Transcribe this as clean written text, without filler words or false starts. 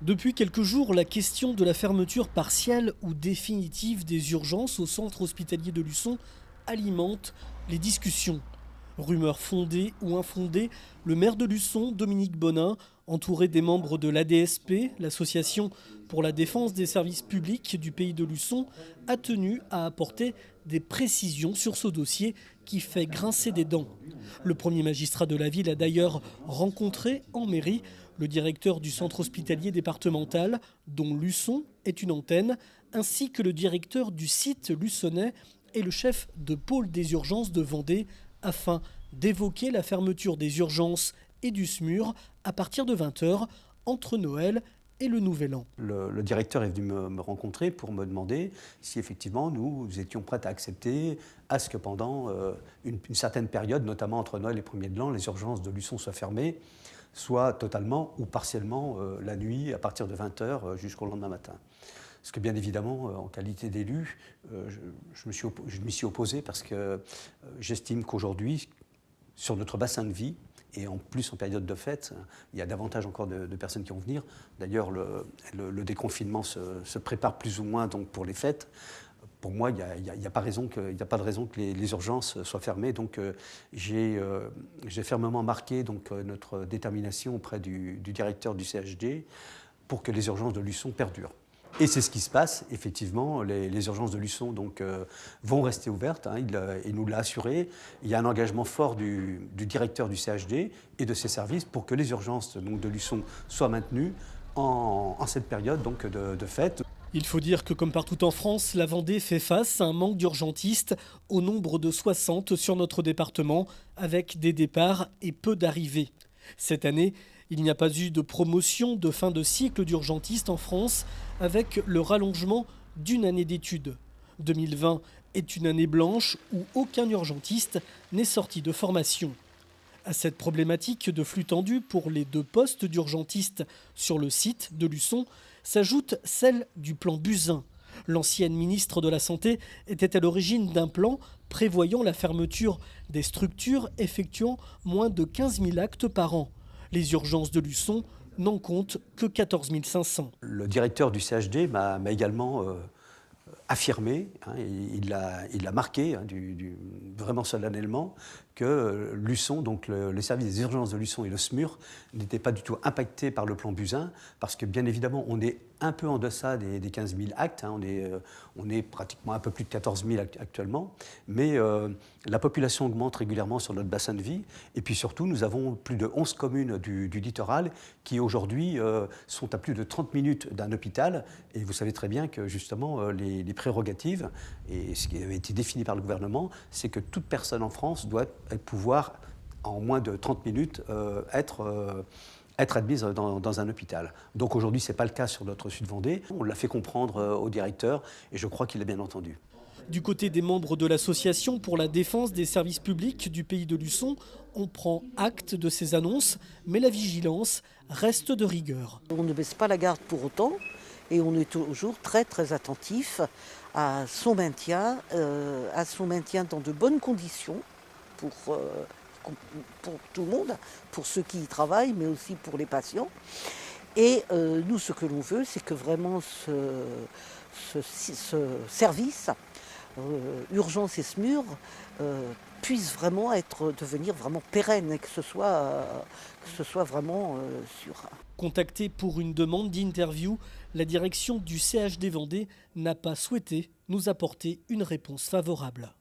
Depuis quelques jours, la question de la fermeture partielle ou définitive des urgences au centre hospitalier de Luçon alimente les discussions. Rumeurs fondées ou infondées, le maire de Luçon, Dominique Bonin, entouré des membres de l'ADSP, l'association pour la défense des services publics du pays de Luçon, a tenu à apporter des précisions sur ce dossier qui fait grincer des dents. Le premier magistrat de la ville a d'ailleurs rencontré en mairie le directeur du centre hospitalier départemental, dont Luçon est une antenne, ainsi que le directeur du site luçonnais et le chef de pôle des urgences de Vendée, afin d'évoquer la fermeture des urgences et du SMUR à partir de 20h entre Noël et le Nouvel An. Le directeur est venu me rencontrer pour me demander si effectivement nous étions prêts à accepter à ce que pendant une certaine période, notamment entre Noël et 1er de l'an, les urgences de Luçon soient fermées, soit totalement ou partiellement la nuit à partir de 20h jusqu'au lendemain matin. Parce que bien évidemment, en qualité d'élu, je m'y suis opposé parce que j'estime qu'aujourd'hui, sur notre bassin de vie, et en plus en période de fête, il y a davantage encore de personnes qui vont venir. D'ailleurs, le déconfinement se prépare plus ou moins donc, pour les fêtes. Pour moi, il n'y a pas de raison que les urgences soient fermées. Donc, j'ai fermement marqué donc, notre détermination auprès du directeur du CHD pour que les urgences de Luçon perdurent. Et c'est ce qui se passe, effectivement, les urgences de Luçon donc, vont rester ouvertes, hein, il nous l'a assuré. Il y a un engagement fort du directeur du CHD et de ses services pour que les urgences donc, de Luçon soient maintenues en cette période donc, de fête. Il faut dire que comme partout en France, la Vendée fait face à un manque d'urgentistes au nombre de 60 sur notre département, avec des départs et peu d'arrivées. Cette année, il n'y a pas eu de promotion de fin de cycle d'urgentistes en France, avec le rallongement d'une année d'études. 2020 est une année blanche où aucun urgentiste n'est sorti de formation. À cette problématique de flux tendu pour les 2 postes d'urgentistes sur le site de Luçon s'ajoute celle du plan Buzyn. L'ancienne ministre de la Santé était à l'origine d'un plan prévoyant la fermeture des structures effectuant moins de 15 000 actes par an. Les urgences de Luçon n'en comptent que 14 500. Le directeur du CHD m'a également affirmé, hein, il l'a marqué hein, vraiment solennellement, que Luçon, donc les services des urgences de Luçon et le SMUR n'étaient pas du tout impactés par le plan Buzyn, parce que bien évidemment on est un peu en deçà des 15 000 actes, hein, on est pratiquement un peu plus de 14 000 actuellement, mais la population augmente régulièrement sur notre bassin de vie, et puis surtout nous avons plus de 11 communes du littoral qui aujourd'hui sont à plus de 30 minutes d'un hôpital, et vous savez très bien que justement les prérogatives, et ce qui avait été défini par le gouvernement, c'est que toute personne en France doit pouvoir, en moins de 30 minutes, être admise dans un hôpital. Donc aujourd'hui, ce n'est pas le cas sur notre Sud-Vendée. On l'a fait comprendre au directeur et je crois qu'il l'a bien entendu. Du côté des membres de l'association pour la défense des services publics du pays de Luçon, on prend acte de ces annonces, mais la vigilance reste de rigueur. On ne baisse pas la garde pour autant et on est toujours très très attentif à son maintien dans de bonnes conditions pour tout le monde, pour ceux qui y travaillent, mais aussi pour les patients. Et nous, ce que l'on veut, c'est que vraiment ce service, urgence et SMUR, puisse vraiment devenir vraiment pérenne et que ce soit vraiment sûr. Contacté pour une demande d'interview, la direction du CHD Vendée n'a pas souhaité nous apporter une réponse favorable.